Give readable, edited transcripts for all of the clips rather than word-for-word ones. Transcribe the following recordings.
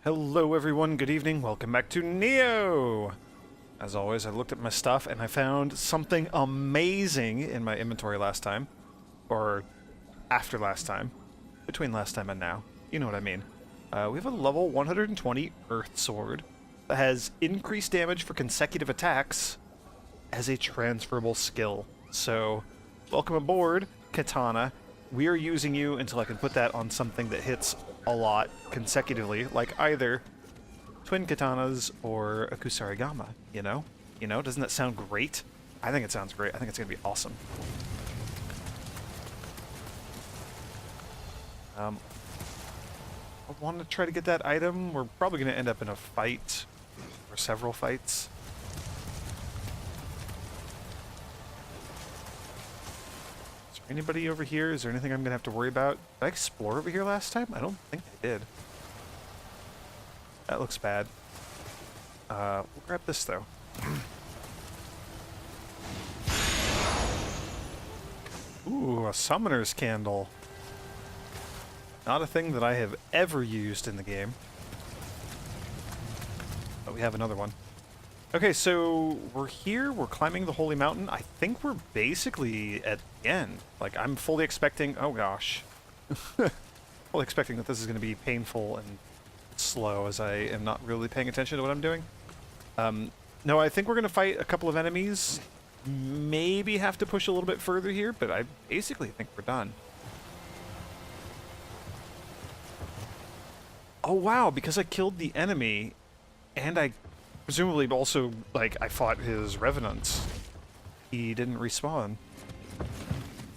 Hello everyone, good evening, welcome back to Nioh! As always, I looked at my stuff and I found something amazing in my inventory last time. Or after last time. Between last time and now. You know what I mean. We have a level 120 Earth Sword that has increased damage for consecutive attacks as a transferable skill. So, welcome aboard, Katana. We are using you until I can put that on something that hits a lot consecutively, like either twin katanas or a Kusarigama, you know? You know, doesn't that sound great? I think it sounds great. I think it's going to be awesome. I want to try to get that item. We're probably going to end up in a fight, or several fights. Is there anybody over here? Is there anything I'm going to have to worry about? Did I explore over here last time? I don't think I did. That looks bad. We'll grab this, though. Ooh, a summoner's candle. Not a thing that I have ever used in the game. But we have another one. Okay, so we're here, we're climbing the Holy Mountain. I think we're basically at the end. Like, I'm fully expecting... Oh, gosh. Fully expecting that this is going to be painful and slow, as I am not really paying attention to what I'm doing. No, I think we're going to fight a couple of enemies. Maybe have to push a little bit further here, but I basically think we're done. Oh, wow, because I killed the enemy, and I presumably also, like, I fought his revenants. He didn't respawn.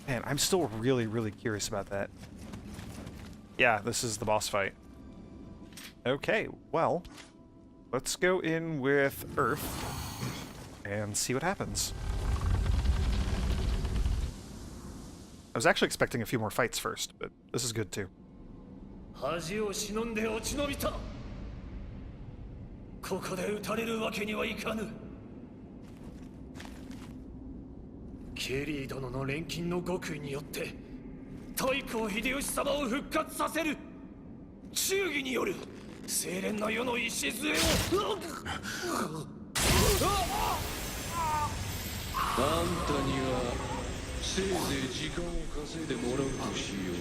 Man, I'm still really, really curious about that. Yeah, this is the boss fight. Okay, well, let's go in with Earth and see what happens. I was actually expecting a few more fights first, but this is good too. 恥を忍んで落ち延びた。ここで撃たれるわけにはいかぬ。ケリー殿の錬金の極意によって太閤秀吉様を復活させる。忠義による清廉な世の礎を。あんたにはせいぜい時間を稼いでもらうとしよう。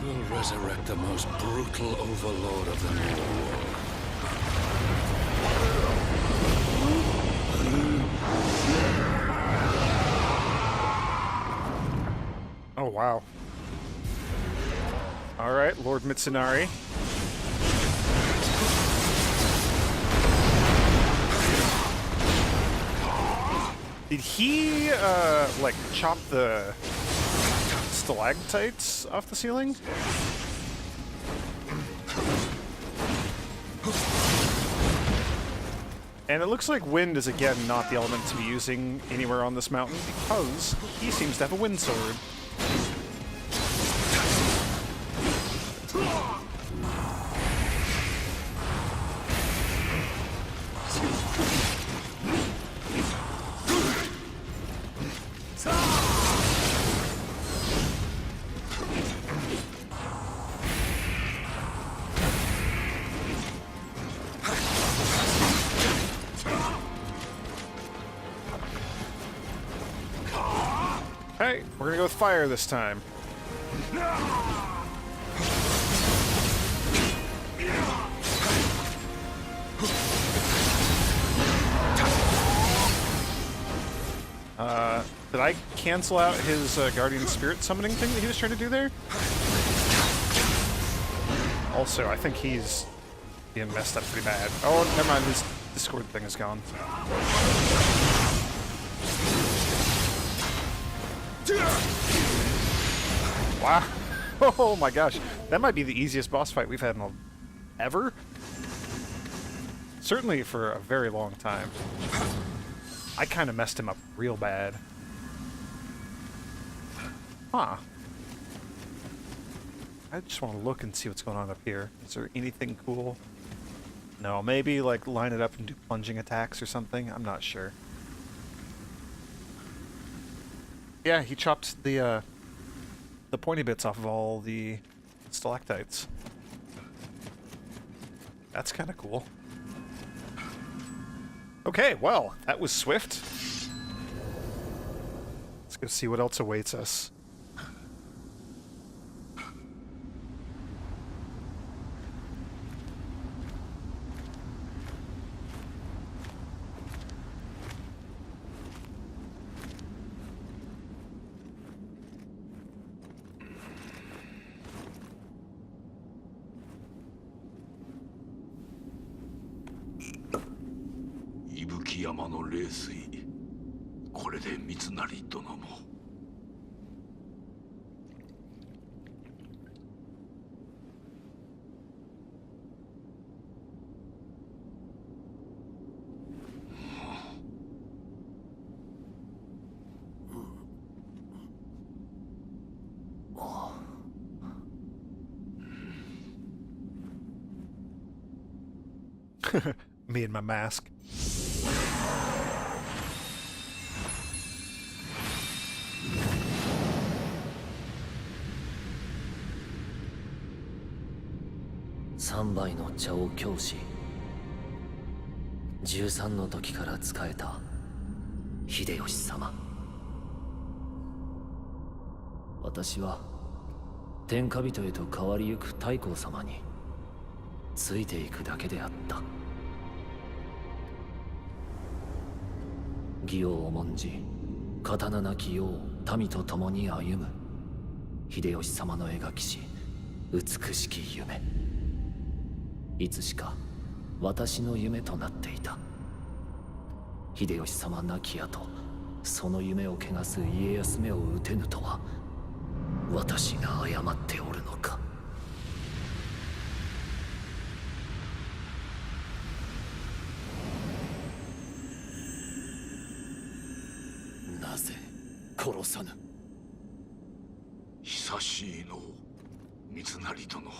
We'll resurrect the most brutal overlord of the New World. Oh, wow. Alright, Lord Mitsunari. Did he, like, chop the stalactites off the ceiling? And it looks like wind is, again, not the element to be using anywhere on this mountain, because he seems to have a wind sword. Hey, we're gonna go with fire this time. Did I cancel out his guardian spirit summoning thing that he was trying to do there? Also, I think he's being messed up pretty bad. Oh, never mind, his Discord thing is gone. Wow. Oh my gosh. That might be the easiest boss fight we've had in ever. Certainly for a very long time. I kind of messed him up real bad. Huh. I just want to look and see what's going on up here. Is there anything cool? No, maybe like line it up and do plunging attacks or something? I'm not sure. Yeah, he chopped the pointy bits off of all the stalactites. That's kind of cool. Okay, well, that was swift. Let's go see what else awaits us. Sawayamaの冷水、これで三成殿も。Me and my mask.3杯の茶を供し、13の時から仕えた秀吉様。私は天下人へと変わりゆく太閤様についていくだけであった。義を重んじ、刀なき世を民と共に歩む秀吉様の描きし美しき夢。いつしか私の夢となっていた。秀吉様亡き後、その夢を汚す家康めを討てぬとは、私が誤っておるのか。なぜ殺さぬ。久しいの三成殿。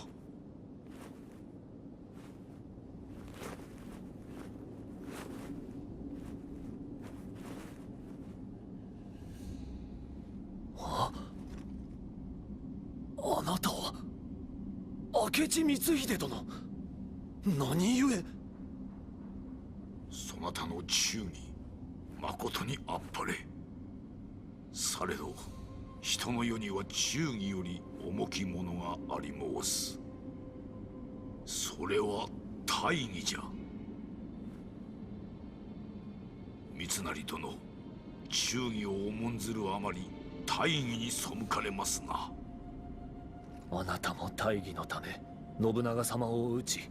あなたは明智光秀殿。何故。そなたの忠義、まことにあっぱれ。されど人の世には忠義より重きものがあり申す。それは大義じゃ。三成殿、忠義を重んずるあまり大義に背かれますな。あなたも大義のため信長様を討ち、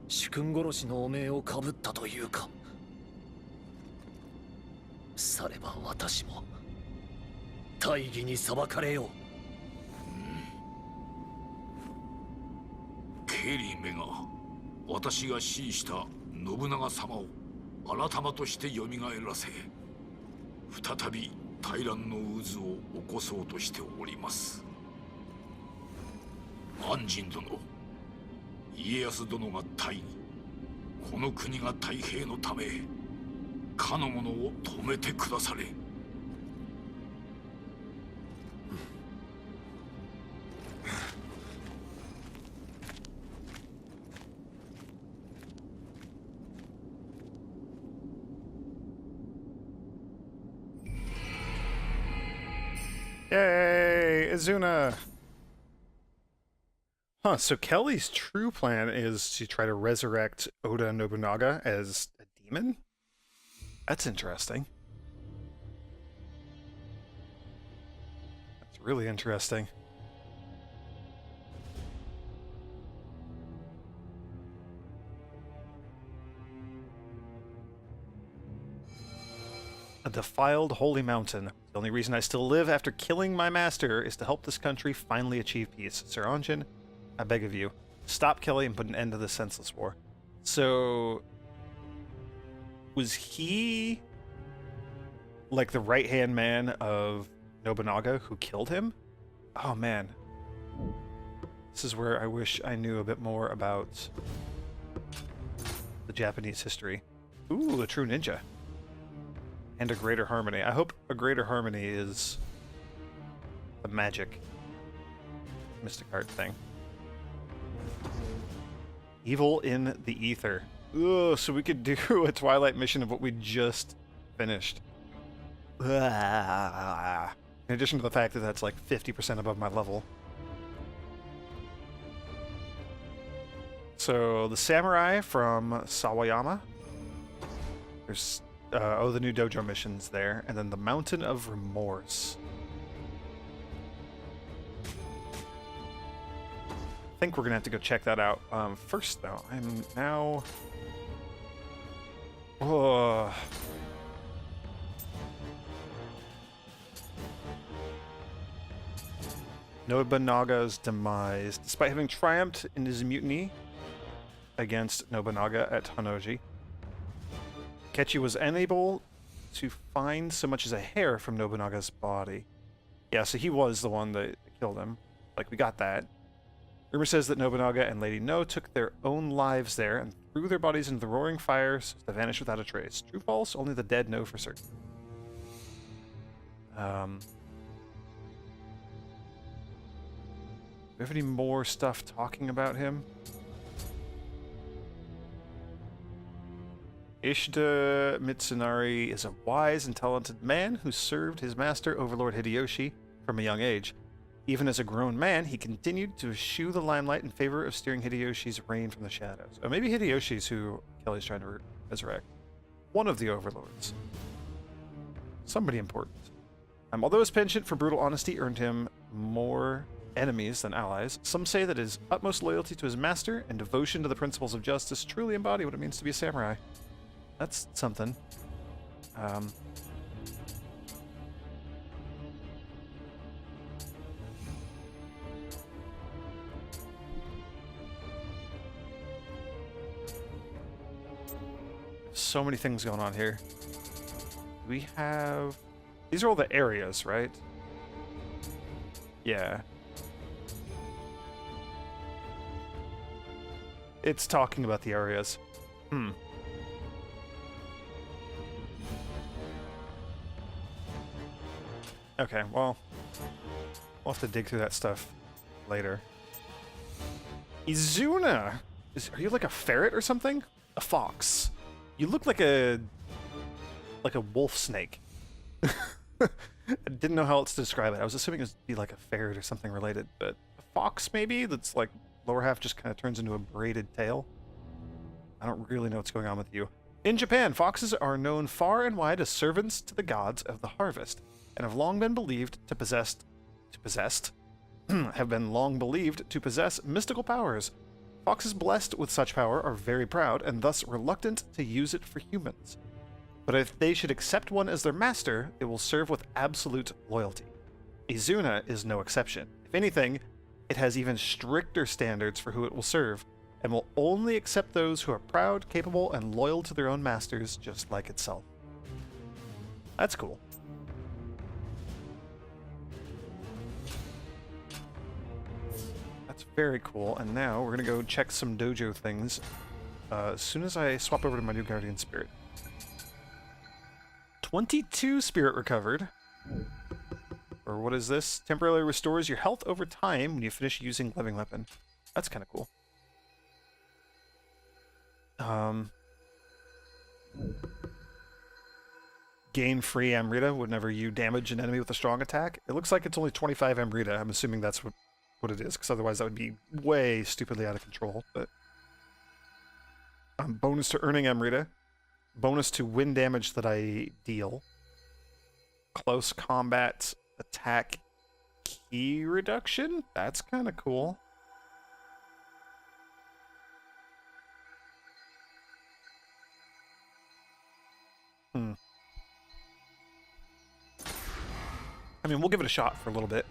主君殺しの汚名をかぶったというか。されば私も大義に裁かれよう。ケリーめが私が死した信長様を改まとしてよみがえらせ、再び大乱の渦を起こそうとしております。安仁殿、家康殿が大義、この国が太平のため、かの者を止めてくだされ。Yay, Izuna! Huh, so Kelly's true plan is to try to resurrect Oda Nobunaga as a demon? That's interesting. That's really interesting. A defiled holy mountain. The only reason I still live after killing my master is to help this country finally achieve peace. Sir Anjin, I beg of you, stop Kelly and put an end to this senseless war. So, was he like the right-hand man of Nobunaga who killed him? Oh man. This is where I wish I knew a bit more about the Japanese history. Ooh, a true ninja. And a greater harmony. I hope a greater harmony is the magic mystic art thing. Evil in the ether. Ugh, so we could do a Twilight mission of what we just finished. In addition to the fact that that's like 50% above my level. So the samurai from Sawayama. There's the new dojo missions there, and then the Mountain of Remorse. I think we're gonna have to go check that out. First though, I'm now. Oh. Nobunaga's demise. Despite having triumphed in his mutiny against Nobunaga at Honnoji, Kechi was unable to find so much as a hair from Nobunaga's body. Yeah, so he was the one that killed him. Like, we got that. Rumor says that Nobunaga and Lady No took their own lives there and threw their bodies into the roaring fires to vanish without a trace. True, false? Only the dead know for certain. Do we have any more stuff talking about him? Ishida Mitsunari is a wise and talented man who served his master, Overlord Hideyoshi, from a young age. Even as a grown man, he continued to eschew the limelight in favor of steering Hideyoshi's reign from the shadows. Oh, maybe Hideyoshi's who Kelly's trying to resurrect. One of the overlords. Somebody important. Although his penchant for brutal honesty earned him more enemies than allies, some say that his utmost loyalty to his master and devotion to the principles of justice truly embody what it means to be a samurai. That's something. So many things going on here. We have... These are all the areas, right? Yeah. It's talking about the areas. Okay, well, we'll have to dig through that stuff later. Izuna! Are you like a ferret or something? A fox. You look like a wolf snake. I didn't know how else to describe it. I was assuming it would be like a ferret or something related, but a fox maybe? That's like lower half just kind of turns into a braided tail. I don't really know what's going on with you. In Japan, foxes are known far and wide as servants to the gods of the harvest, and have long been believed to possess mystical powers. Foxes blessed with such power are very proud and thus reluctant to use it for humans. But if they should accept one as their master, it will serve with absolute loyalty. Izuna is no exception. If anything, it has even stricter standards for who it will serve, and will only accept those who are proud, capable, and loyal to their own masters, just like itself. That's cool. That's very cool, and now we're gonna go check some dojo things as soon as I swap over to my new guardian spirit. 22 spirit recovered. Or what is this? Temporarily restores your health over time when you finish using living weapon. That's kind of cool. Gain free Amrita whenever you damage an enemy with a strong attack. It looks like it's only 25 Amrita. I'm assuming that's what it is, because otherwise that would be way stupidly out of control. But bonus to earning Amrita. Bonus to wind damage that I deal. Close combat attack key reduction? That's kind of cool. I mean, we'll give it a shot for a little bit,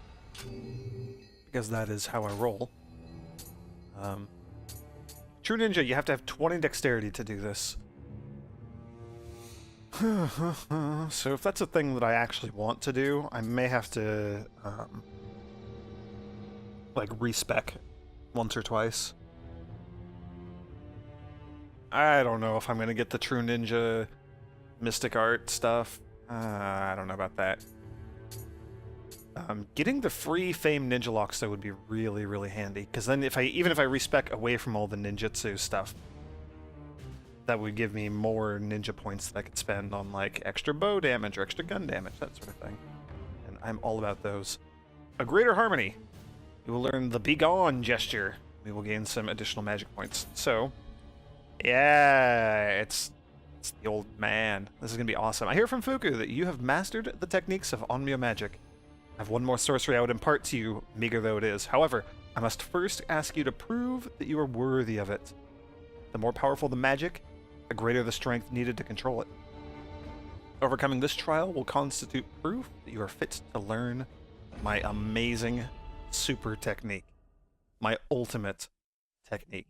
because that is how I roll. True Ninja, you have to have 20 dexterity to do this. So if that's a thing that I actually want to do, I may have to, like, respec once or twice. I don't know if I'm gonna get the True Ninja Mystic Art stuff. I don't know about that. Getting the free Fame Ninja Locks, though, would be really, really handy. Because then even if I respec away from all the ninjutsu stuff, that would give me more ninja points that I could spend on, like, extra bow damage or extra gun damage, that sort of thing. And I'm all about those. A Greater Harmony. You will learn the Begone gesture. We will gain some additional magic points. So, yeah, it's the old man. This is going to be awesome. I hear from Fuku that you have mastered the techniques of Onmyo magic. I have one more sorcery I would impart to you, meager though it is. However, I must first ask you to prove that you are worthy of it. The more powerful the magic, the greater the strength needed to control it. Overcoming this trial will constitute proof that you are fit to learn my amazing super technique. My ultimate technique.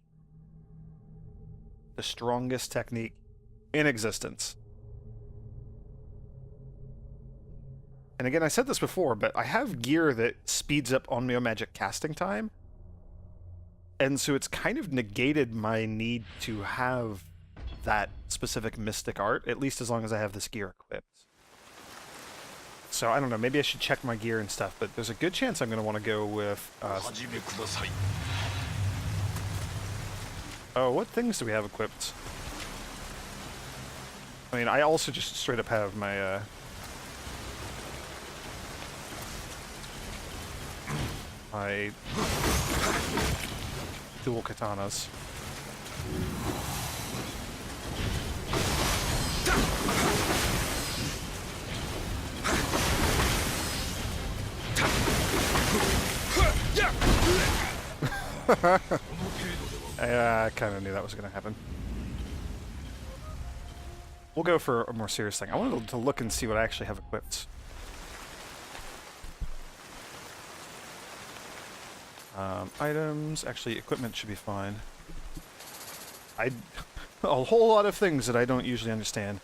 The strongest technique in existence. And again, I said this before, but I have gear that speeds up Onmyo magic casting time. And so it's kind of negated my need to have that specific mystic art, at least as long as I have this gear equipped. So I don't know, maybe I should check my gear and stuff, but there's a good chance I'm going to want to go with... oh, what things do we have equipped? I mean, I also just straight up have my... my dual katanas. I kind of knew that was going to happen. We'll go for a more serious thing. I wanted to look and see what I actually have equipped. Items, actually equipment should be fine. A whole lot of things that I don't usually understand.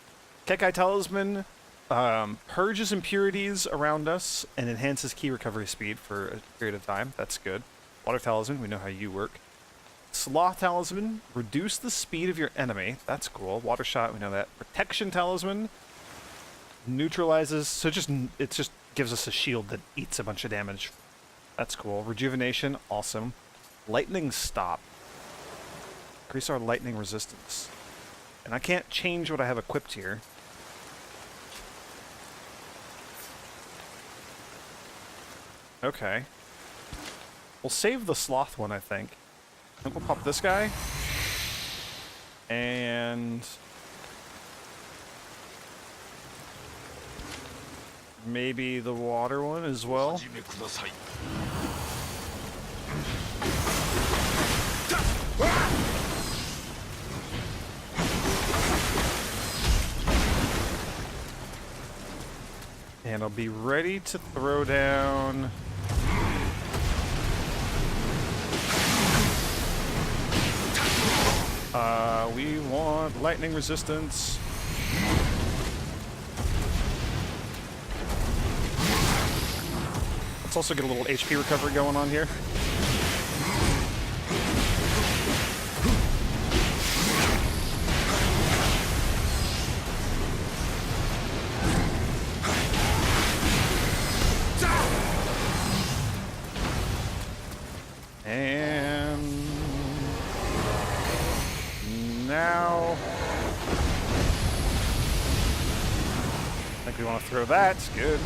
Kekai Talisman purges impurities around us and enhances key recovery speed for a period of time. That's good. Water Talisman, we know how you work. Sloth Talisman, reduce the speed of your enemy. That's cool. Water Shot, we know that. Protection Talisman neutralizes, so it just gives us a shield that eats a bunch of damage. That's cool. Rejuvenation, awesome. Lightning Stop. Increase our lightning resistance. And I can't change what I have equipped here. Okay. We'll save the sloth one, I think. I think we'll pop this guy. And... maybe the water one as well. And I'll be ready to throw down... we want lightning resistance. Let's also get a little HP recovery going on here. And now I think we want to throw that. Good.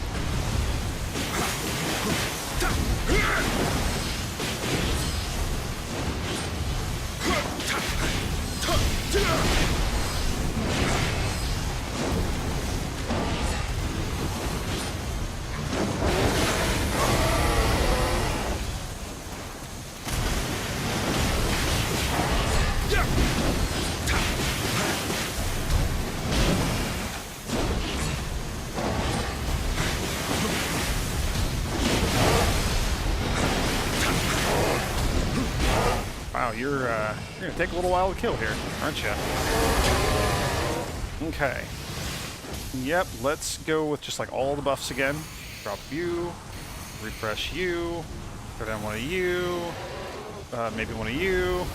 Wow, you're gonna take a little while to kill here, aren't you? Okay. Yep, let's go with just like all the buffs again. Drop you, refresh you, throw down one of you, maybe one of you.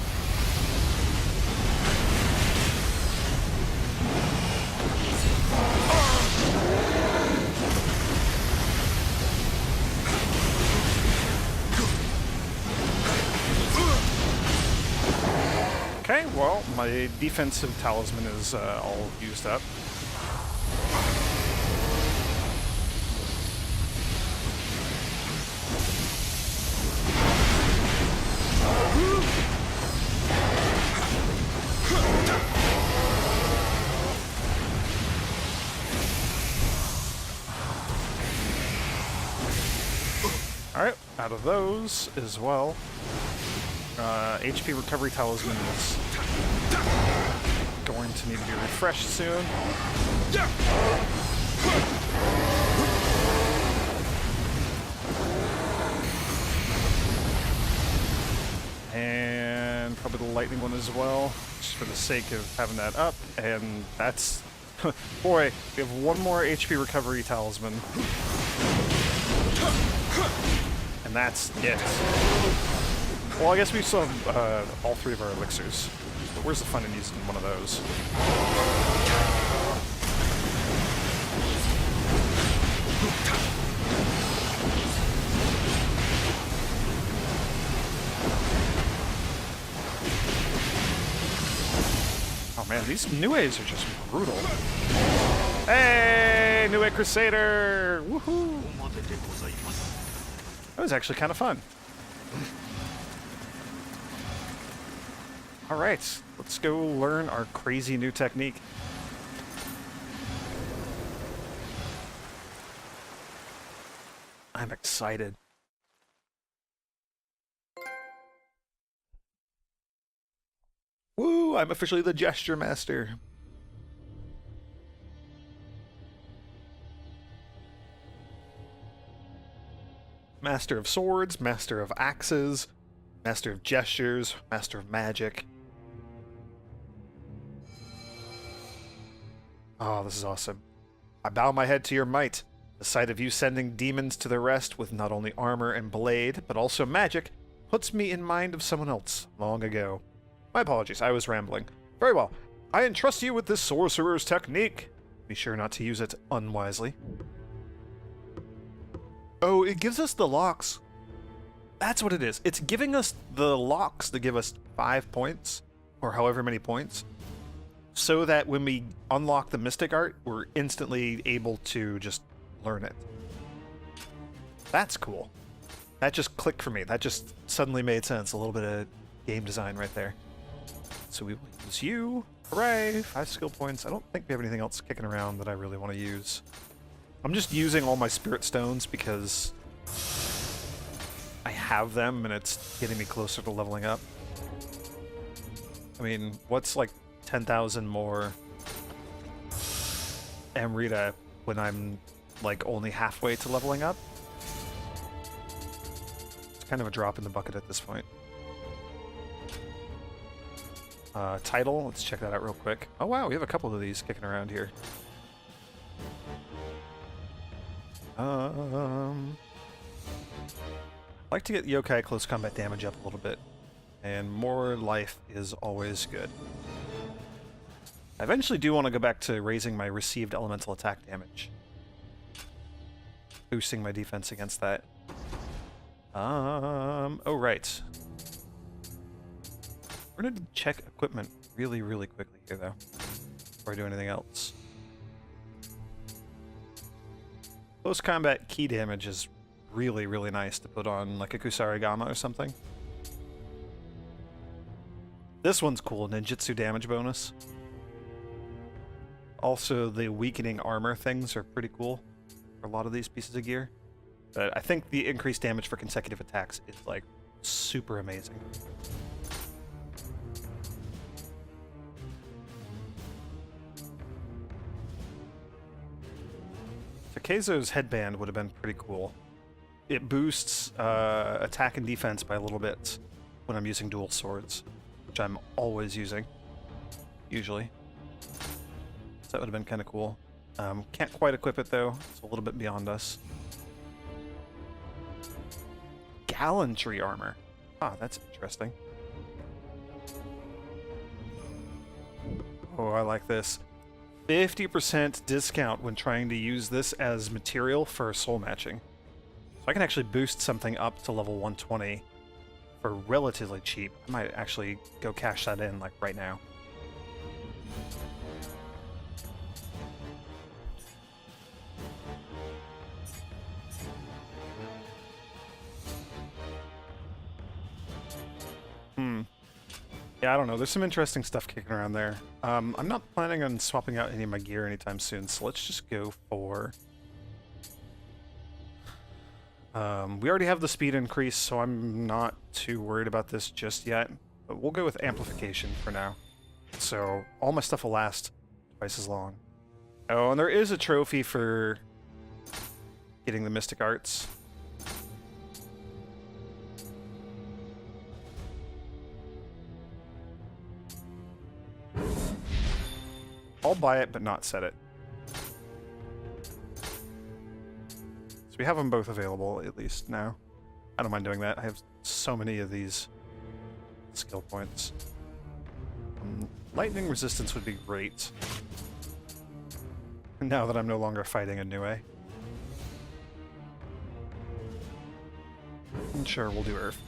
well, my defensive talisman is all used up. Alright, out of those as well. HP recovery talisman is going to need to be refreshed soon. And probably the lightning one as well, just for the sake of having that up. And that's... boy, we have one more HP recovery talisman. And that's it. Well, I guess we still have all 3 of our elixirs. But where's the fun in using one of those? Oh man, these Niohs are just brutal. Hey, Nioh Crusader! Woohoo! That was actually kind of fun. Alright, let's go learn our crazy new technique. I'm excited. Woo! I'm officially the Gesture Master. Master of Swords, Master of Axes, Master of Gestures, Master of Magic. Oh, this is awesome. I bow my head to your might. The sight of you sending demons to their rest with not only armor and blade, but also magic, puts me in mind of someone else long ago. My apologies, I was rambling. Very well. I entrust you with this sorcerer's technique. Be sure not to use it unwisely. Oh, it gives us the locks. That's what it is. It's giving us the locks that give us 5 points, or however many points, so that when we unlock the Mystic Art, we're instantly able to just learn it. That's cool. That just clicked for me. That just suddenly made sense. A little bit of game design right there. So we will use you. Hooray! 5 skill points. I don't think we have anything else kicking around that I really want to use. I'm just using all my spirit stones because I have them and it's getting me closer to leveling up. I mean, what's like 10,000 more Amrita when I'm like only halfway to leveling up? It's kind of a drop in the bucket at this point. Title, let's check that out real quick. Oh wow, we have a couple of these kicking around here. I'd like to get yokai close combat damage up a little bit, and more life is always good. I eventually do want to go back to raising my received elemental attack damage, boosting my defense against that. Oh right. We're gonna check equipment really, really quickly here though, before I do anything else. Close combat key damage is really, really nice to put on like a Kusarigama or something. This one's cool, ninjutsu damage bonus. Also, the weakening armor things are pretty cool for a lot of these pieces of gear. But I think the increased damage for consecutive attacks is like super amazing. Takezo's headband would have been pretty cool. It boosts attack and defense by a little bit when I'm using dual swords, which I'm always using, usually. So that would have been kind of cool. Can't quite equip it though, it's a little bit beyond us. Gallantry armor. Ah, that's interesting. Oh, I like this. 50% discount when trying to use this as material for soul matching. So I can actually boost something up to level 120 for relatively cheap. I might actually go cash that in, like, right now. Yeah, I don't know. There's some interesting stuff kicking around there. I'm not planning on swapping out any of my gear anytime soon, so let's just go for... we already have the speed increase, so I'm not too worried about this just yet. But we'll go with amplification for now. So all my stuff will last twice as long. Oh, and there is a trophy for getting the Mystic Arts. I'll buy it, but not set it. So we have them both available, at least now. I don't mind doing that. I have so many of these skill points. Lightning resistance would be great. Now that I'm no longer fighting a Nioh. And sure, we'll do Earth.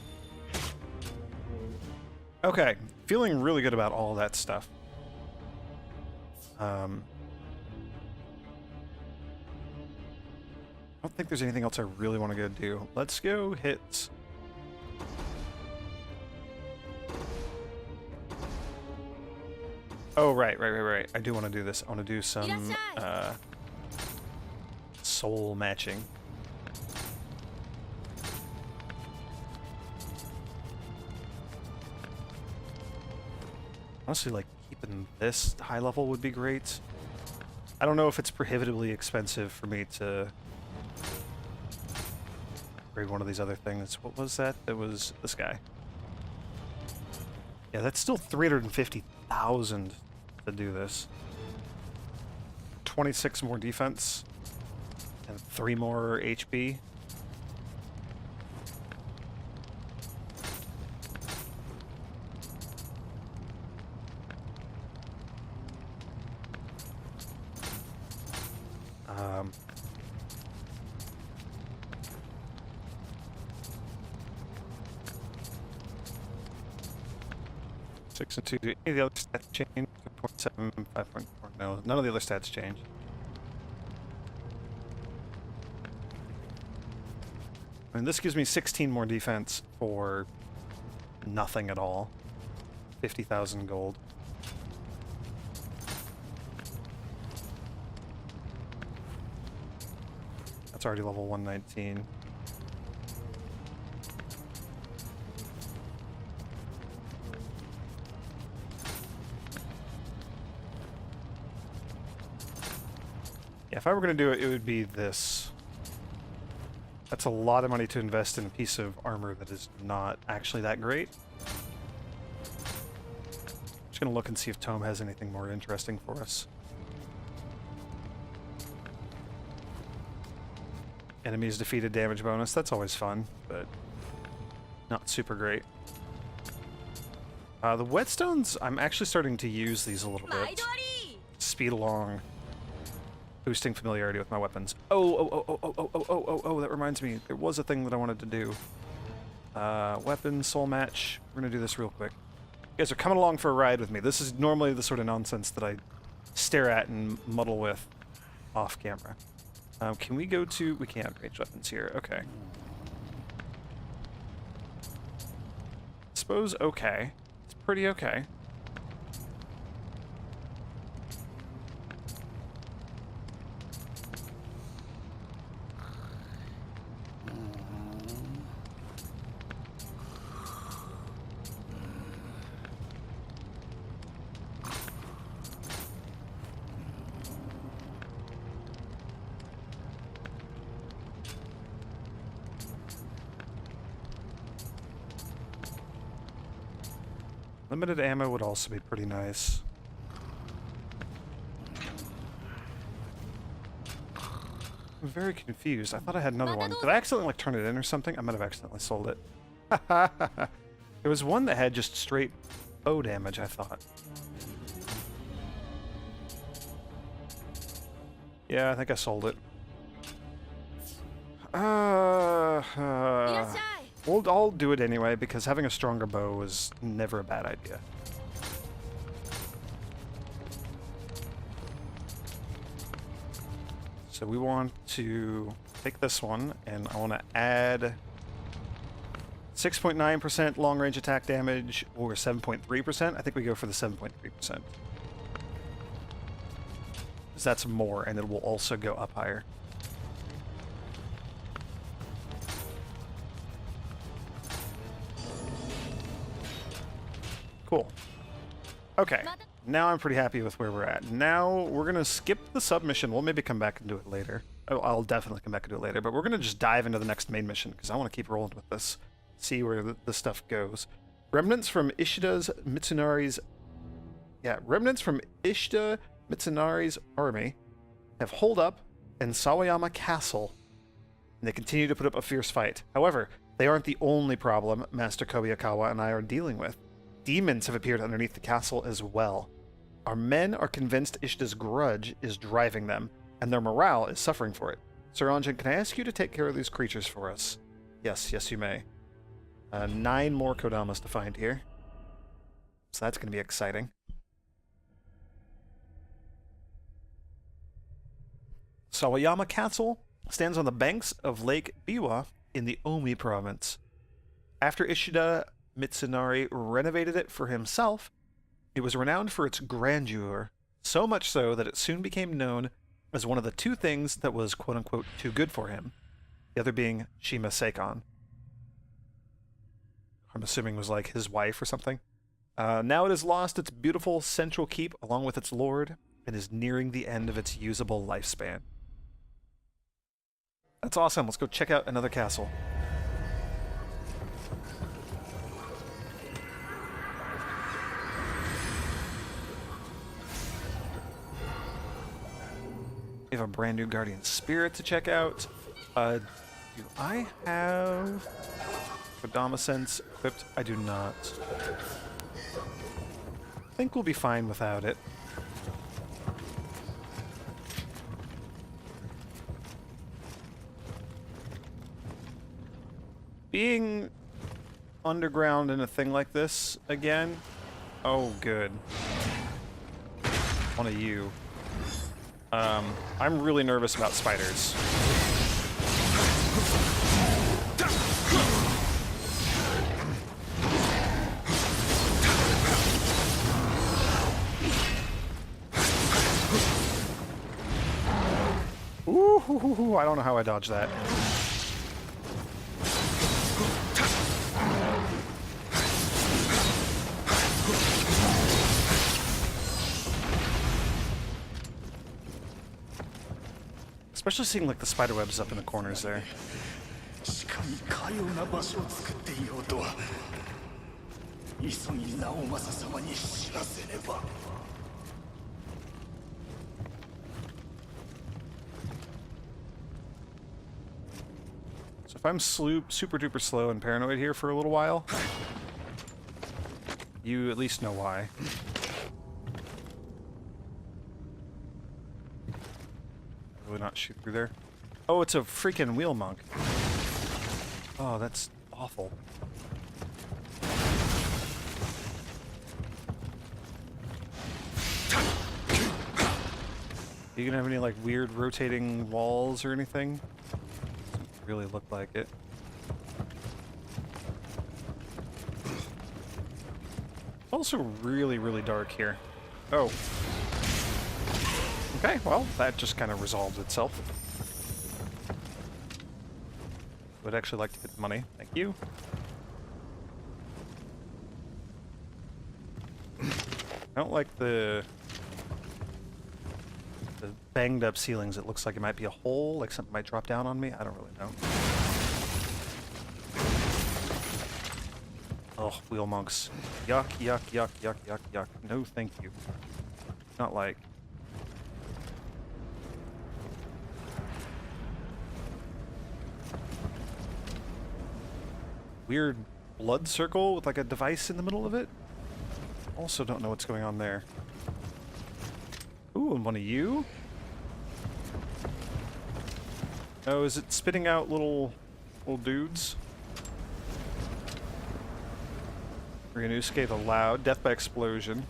Okay, feeling really good about all that stuff. I don't think there's anything else I really want to go do. Let's go hit... Oh, right. I do want to do this. I want to do some, soul matching. Honestly, like, keeping this high level would be great. I don't know if it's prohibitively expensive for me to upgrade one of these other things. What was that? That was this guy. Yeah, that's still 350,000 to do this. 26 more defense and 3 more HP. Six and 2. Do any of the other stats change? 2.7, 5.4. No, none of the other stats change. I mean, this gives me 16 more defense for nothing at all. 50,000 gold. That's already level 119. Yeah, if I were going to do it, it would be this. That's a lot of money to invest in a piece of armor that is not actually that great. Just going to look and see if Tome has anything more interesting for us. Enemies defeated damage bonus. That's always fun, but not super great. The whetstones, I'm actually starting to use these a little bit. Speed along. Boosting familiarity with my weapons. Oh, that reminds me. There was a thing that I wanted to do. Weapon, soul match. We're gonna do this real quick. You guys are coming along for a ride with me. This is normally the sort of nonsense that I stare at and muddle with off camera. Can we go to... We can't range weapons here. Okay. Suppose okay. It's pretty okay. Limited ammo would also be pretty nice. I'm very confused. I thought I had another one. Did I accidentally like turn it in or something? I might have accidentally sold it. There was one that had just straight bow damage, I thought. Yeah, I think I sold it. I'll do it anyway, because having a stronger bow is never a bad idea. So we want to take this one, and I want to add 6.9% long-range attack damage, or 7.3%. I think we go for the 7.3%. Because that's more, and it will also go up higher. Cool. Okay. Now I'm pretty happy with where we're at. Now we're going to skip the submission. We'll maybe come back and do it later. Oh, I'll definitely come back and do it later. But we're going to just dive into the next main mission, because I want to keep rolling with this. See where the stuff goes. Remnants from Ishida's Mitsunari's... Yeah, remnants from Ishida Mitsunari's army have holed up in Sawayama Castle, and they continue to put up a fierce fight. However, they aren't the only problem Master Kobayakawa and I are dealing with. Demons have appeared underneath the castle as well. Our men are convinced Ishida's grudge is driving them, and their morale is suffering for it. Sir Anjin, can I ask you to take care of these creatures for us? Yes, yes you may. 9 more Kodamas to find here. So that's going to be exciting. Sawayama Castle stands on the banks of Lake Biwa in the Omi province. After Ishida Mitsunari renovated it for himself, it was renowned for its grandeur, so much so that it soon became known as one of the 2 things that was quote-unquote too good for him, the other being Shima Seikon. I'm assuming was like his wife or something. Now it has lost its beautiful central keep along with its lord, and is nearing the end of its usable lifespan. That's awesome. Let's go check out another castle. We have a brand new Guardian Spirit to check out. Do I have Kodama Sense equipped? I do not. I think we'll be fine without it. Being underground in a thing like this again? Oh, good. One of you. I'm really nervous about spiders. Ooh, I don't know how I dodged that. Especially seeing like the spider webs up in the corners there. So if I'm super duper slow and paranoid here for a little while, you at least know why. Really not shoot through there. Oh, it's a freaking wheel monk. Oh, that's awful. You gonna have any like weird rotating walls or anything? Doesn't really look like it. Also really, really dark here. Oh. Okay, well, that just kind of resolved itself. Would actually like to get the money. Thank you. I don't like the banged up ceilings. It looks like it might be a hole, like something might drop down on me. I don't really know. Oh, wheel monks. Yuck, yuck, yuck, yuck, yuck, yuck. No, thank you. Not like... weird blood circle with like a device in the middle of it. Also don't know what's going on there. Ooh, and one of you? Oh, is it spitting out little dudes? Ryunosuke the Loud, death by explosion.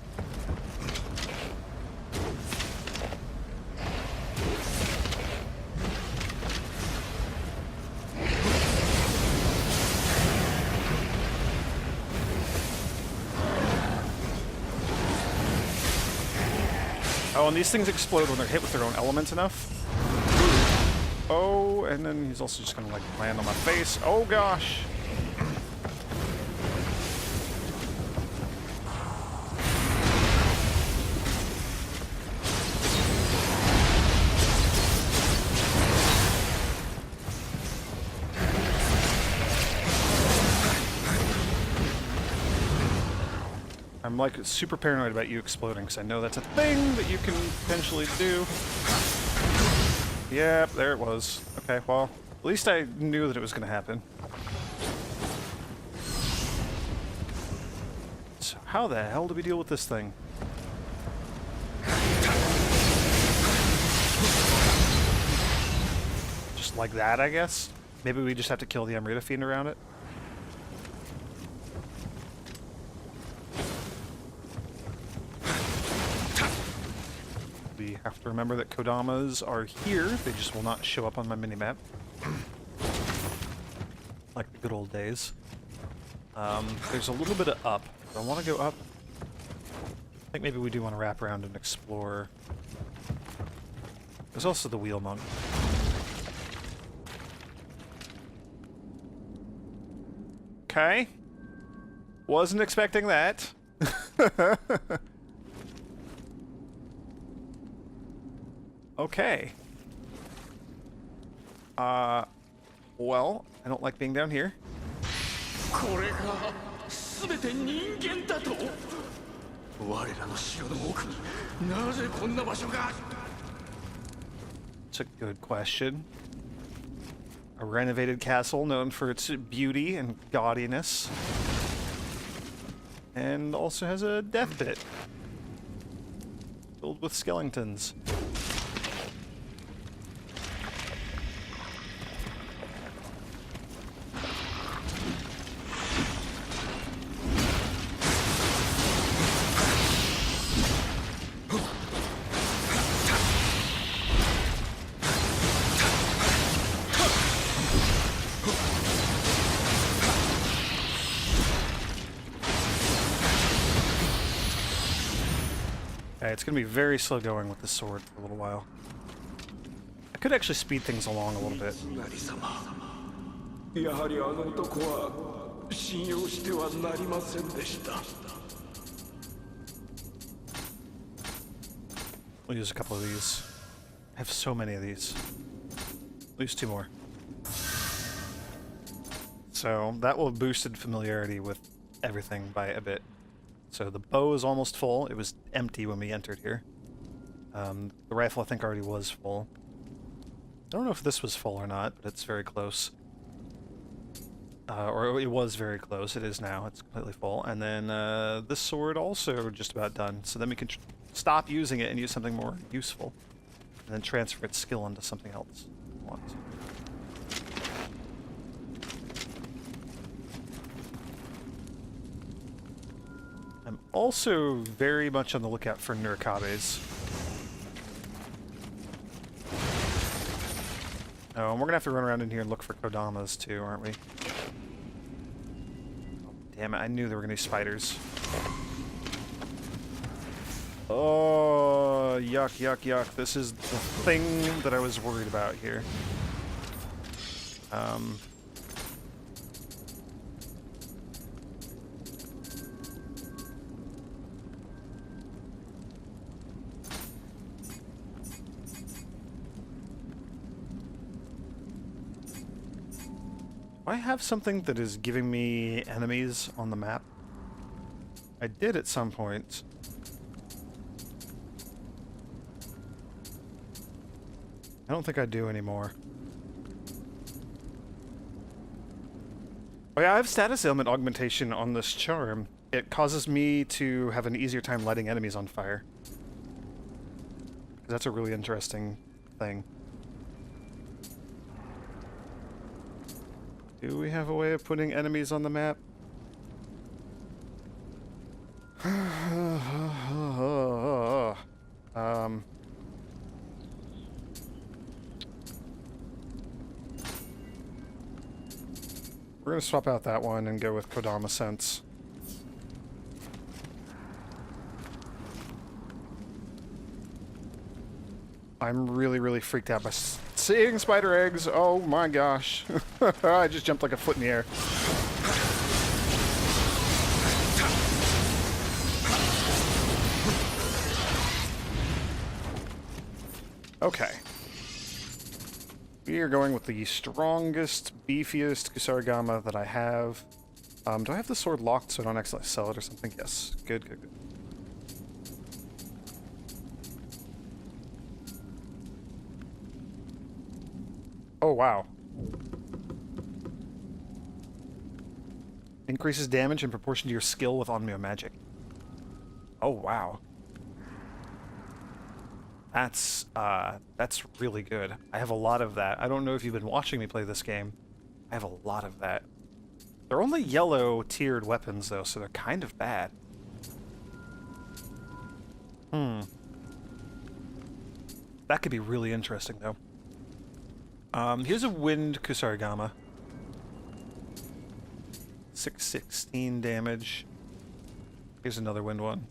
Oh, and these things explode when they're hit with their own element enough. Oh, and then he's also just gonna like land on my face. Oh gosh. I'm like super paranoid about you exploding because I know that's a thing that you can potentially do. Yep, there it was. Okay, well, at least I knew that it was going to happen. So how the hell do we deal with this thing? Just like that, I guess? Maybe we just have to kill the Amrita Fiend around it? We have to remember that Kodamas are here. They just will not show up on my minimap. Like the good old days. There's a little bit of up. Do I want to go up? I think maybe we do want to wrap around and explore. There's also the Wheel Monk. Okay. Wasn't expecting that. Okay. Well, I don't like being down here. これが全て人間だと我らの城の奥になぜこんな場所が It's a good question. A renovated castle known for its beauty and gaudiness. And also has a death pit. Filled with skeletons. Okay, it's going to be very slow going with this sword for a little while. I could actually speed things along a little bit. やはりあの男は信用してはなりませんでした We'll use a couple of these. I have so many of these. At least 2 more. So that will have boosted familiarity with everything by a bit. So the bow is almost full. It was empty when we entered here. The rifle I think already was full. I don't know if this was full or not, but it's very close. Or it was very close. It is now. It's completely full. And then this sword also just about done. So then we can stop using it and use something more useful. And then transfer its skill into something else. We want. I'm also very much on the lookout for Nurikabes. Oh, and we're gonna have to run around in here and look for Kodamas too, aren't we? Oh, damn it, I knew there were gonna be spiders. Oh, yuck, yuck, yuck. This is the thing that I was worried about here. Do I have something that is giving me enemies on the map? I did at some point. I don't think I do anymore. Oh yeah, I have status ailment augmentation on this charm. It causes me to have an easier time lighting enemies on fire. That's a really interesting thing. Do we have a way of putting enemies on the map? We're gonna swap out that one and go with Kodama Sense. I'm really, really freaked out by seeing spider eggs. Oh my gosh. I just jumped like a foot in the air. Okay. We are going with the strongest, beefiest Kusarigama that I have. Do I have the sword locked so I don't accidentally sell it or something? Yes. Good, good, good. Oh, wow. Increases damage in proportion to your skill with Onmyo magic. Oh, wow. That's really good. I have a lot of that. I don't know if you've been watching me play this game. I have a lot of that. They're only yellow tiered weapons, though, so they're kind of bad. That could be really interesting, though. Here's a wind Kusarigama. 616 damage. Here's another wind one.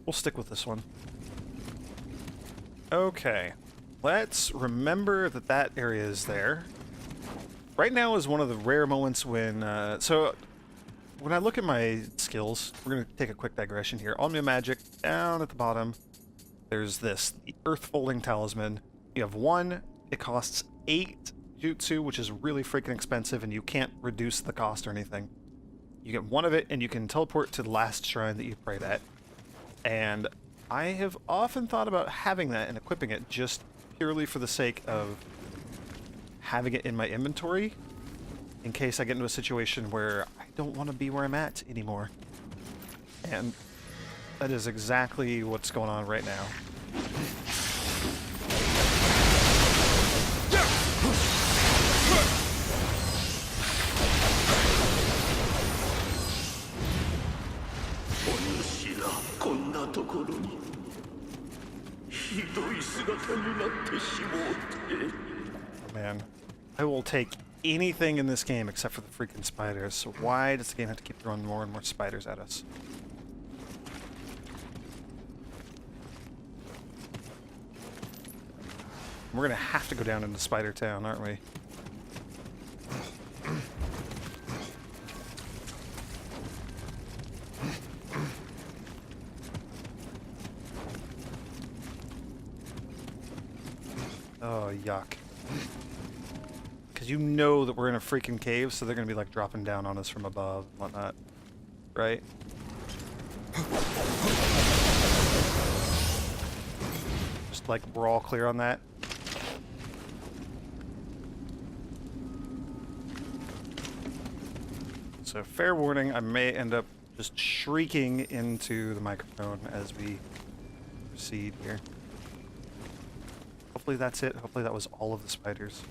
We'll stick with this one. Okay. Let's remember that that area is there. Right now is one of the rare moments when... so, when I look at my skills, we're going to take a quick digression here. Onmyo Magic, down at the bottom, there's this, the Earth Folding Talisman. You have one, it costs 8 jutsu, which is really freaking expensive, and you can't reduce the cost or anything. You get one of it, and you can teleport to the last shrine that you prayed at. And I have often thought about having that and equipping it just purely for the sake of having it in my inventory in case I get into a situation where I don't want to be where I'm at anymore. And that is exactly what's going on right now. Man, I will take anything in this game except for the freaking spiders. So why does the game have to keep throwing more and more spiders at us? We're gonna have to go down into Spider Town, aren't we? Oh, yuck. Because you know that we're in a freaking cave, so they're going to be, like, dropping down on us from above and whatnot. Right? Just, like, we're all clear on that. So, fair warning, I may end up just shrieking into the microphone as we proceed here. Hopefully that's it. Hopefully that was all of the spiders.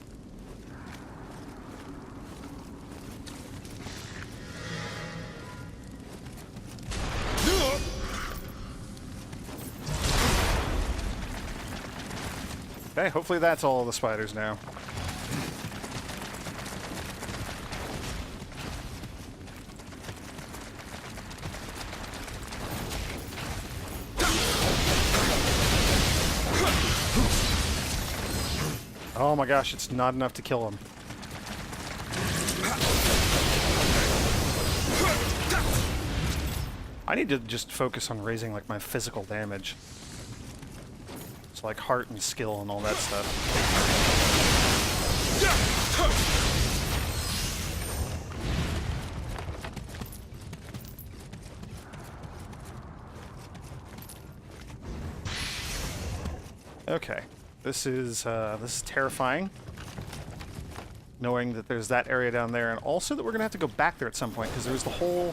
Okay, hopefully that's all of the spiders now. Oh my gosh, it's not enough to kill him. I need to just focus on raising like my physical damage. It's like heart and skill and all that stuff. Okay. This is terrifying, knowing that there's that area down there, and also that we're gonna have to go back there at some point because there's the whole,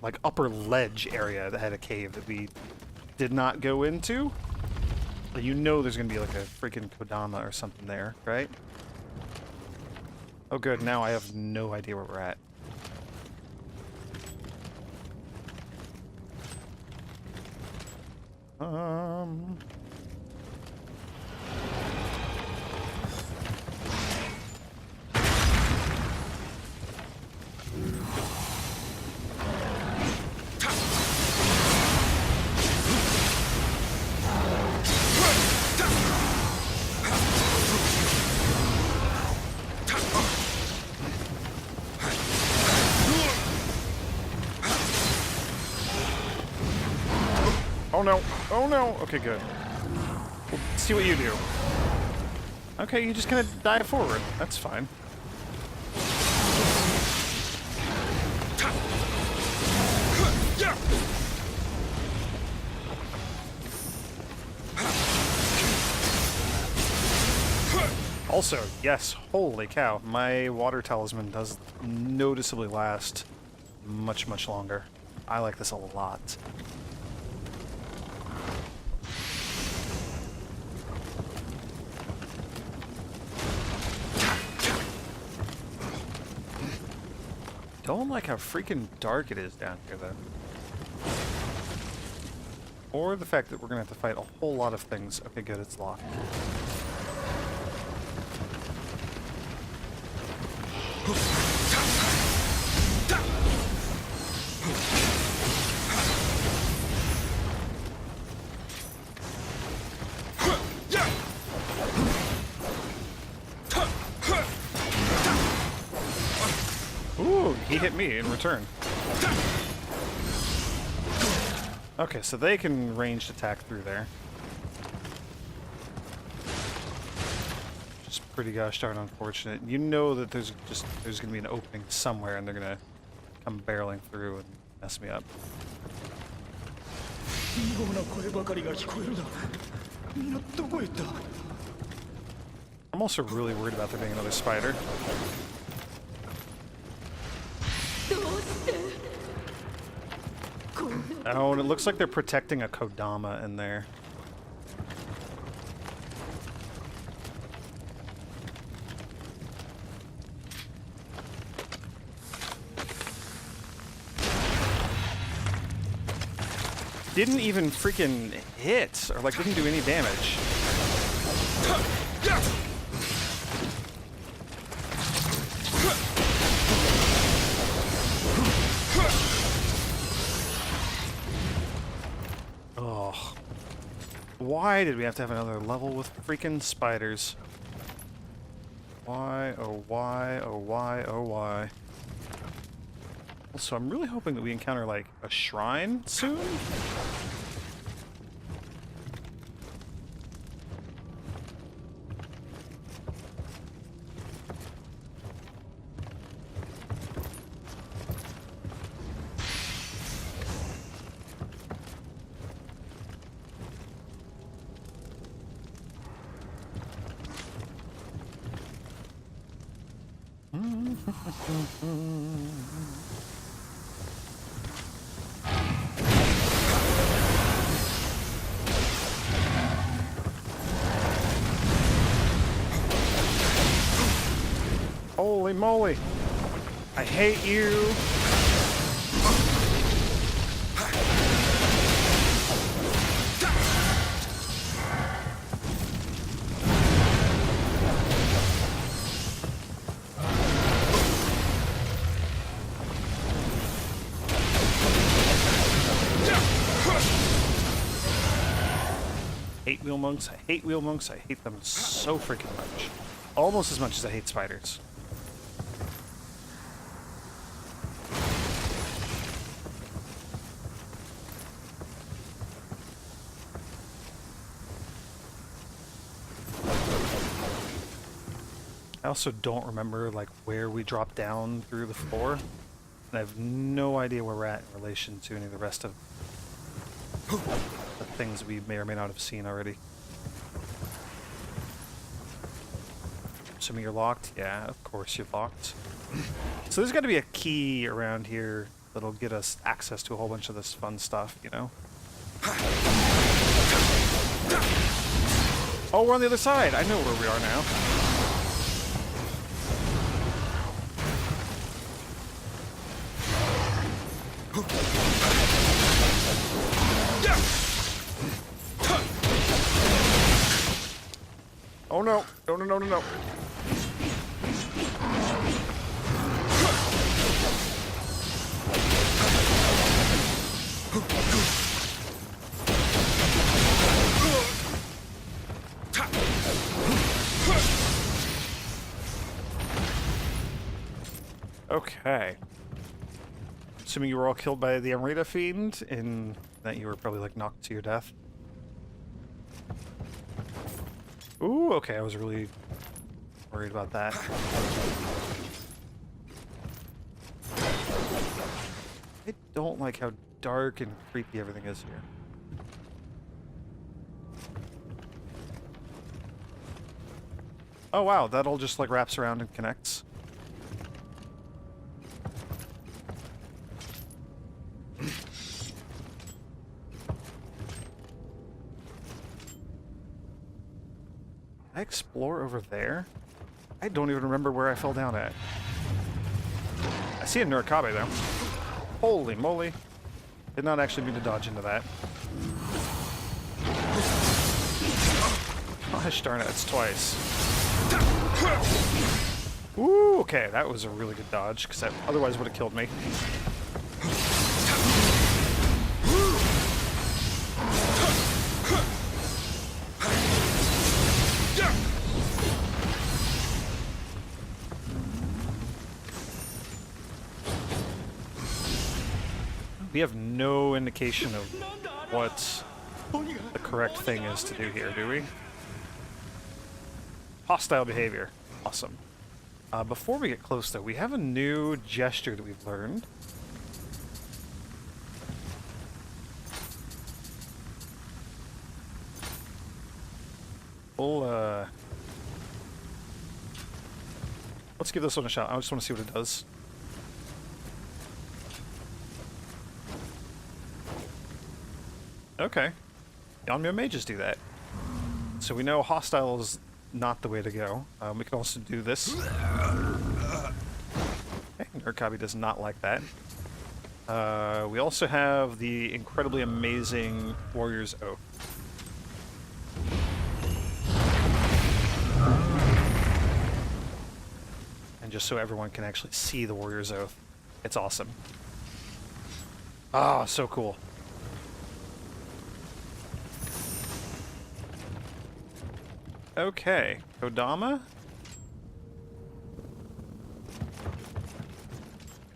like upper ledge area that had a cave that we did not go into. But you know, there's gonna be like a freaking Kodama or something there, right? Oh, good. Now I have no idea where we're at. no. Oh no. Okay, good. We'll see what you do. Okay, you just kind of dive forward. That's fine. Also, yes, holy cow, my water talisman does noticeably last much, much longer. I like this a lot. Don't like how freaking dark it is down here, though. Or the fact that we're gonna have to fight a whole lot of things. Okay, good, it's locked. Ooh, he hit me in return. Okay, so they can ranged attack through there. Just pretty gosh darn unfortunate. You know that there's gonna be an opening somewhere and they're gonna come barreling through and mess me up. I'm also really worried about there being another spider. Oh, and it looks like they're protecting a Kodama in there. Didn't even freaking hit, or like didn't do any damage. Oh. Why did we have to have another level with freaking spiders? Why, oh why, oh why, oh why? Also, I'm really hoping that we encounter, like, a shrine soon? Holy moly! I hate you! Hate wheel monks, I hate wheel monks, I hate them so freaking much. Almost as much as I hate spiders. I also don't remember, like, where we dropped down through the floor. And I have no idea where we're at in relation to any of the rest of the things we may or may not have seen already. Assuming you're locked? Yeah, of course you're locked. So there's got to be a key around here that'll get us access to a whole bunch of this fun stuff, you know? Oh, we're on the other side! I know where we are now. Oh no! No, no, no, no, no! Okay. Assuming you were all killed by the Amrita Fiend in that you were probably like knocked to your death. Ooh, okay, I was really worried about that. I don't like how dark and creepy everything is here. Oh wow, that all just like wraps around and connects. I explore over there? I don't even remember where I fell down at. I see a Nurikabe though. Holy moly. Did not actually mean to dodge into that. Gosh darn it, it's twice. Ooh, okay, that was a really good dodge, because that otherwise would have killed me. We have no indication of what the correct thing is to do here, do we? Hostile behavior. Awesome. Before we get close, though, we have a new gesture that we've learned. We'll, let's give this one a shot. I just want to see what it does. Okay. Yanmyo mages do that. So we know hostile is not the way to go. We can also do this. Okay, Nurikabe does not like that. We also have the incredibly amazing Warrior's Oath. And just so everyone can actually see the Warrior's Oath, it's awesome. Ah, so cool. Okay, Kodama?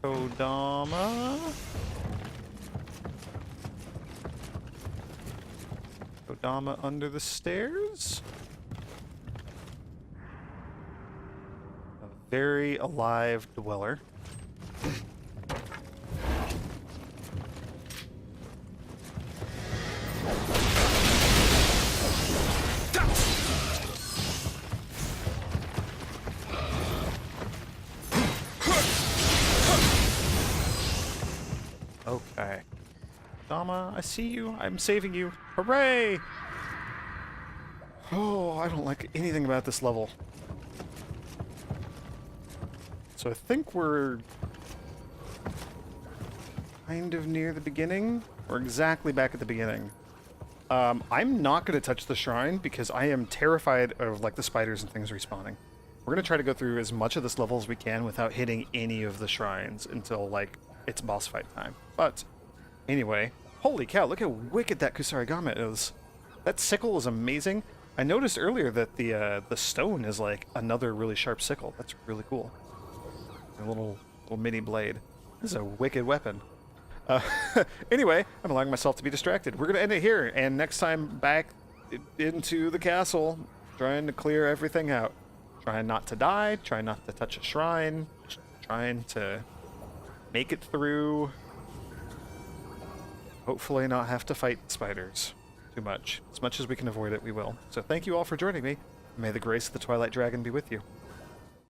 Kodama? Kodama under the stairs? A very alive dweller. Okay. Dama, I see you. I'm saving you. Hooray! Oh, I don't like anything about this level. So I think we're kind of near the beginning. We're exactly back at the beginning. I'm not going to touch the shrine because I am terrified of like the spiders and things respawning. We're going to try to go through as much of this level as we can without hitting any of the shrines until like it's boss fight time. But anyway, holy cow, look how wicked that Kusarigama is. That sickle is amazing. I noticed earlier that the stone is like another really sharp sickle. That's really cool. A little mini blade. This is a wicked weapon. Anyway, I'm allowing myself to be distracted. We're going to end it here, and next time back into the castle, trying to clear everything out. Trying not to die, trying not to touch a shrine, trying to make it through. Hopefully not have to fight spiders too much. As much as we can avoid it, we will. So thank you all for joining me. May the grace of the Twilight Dragon be with you.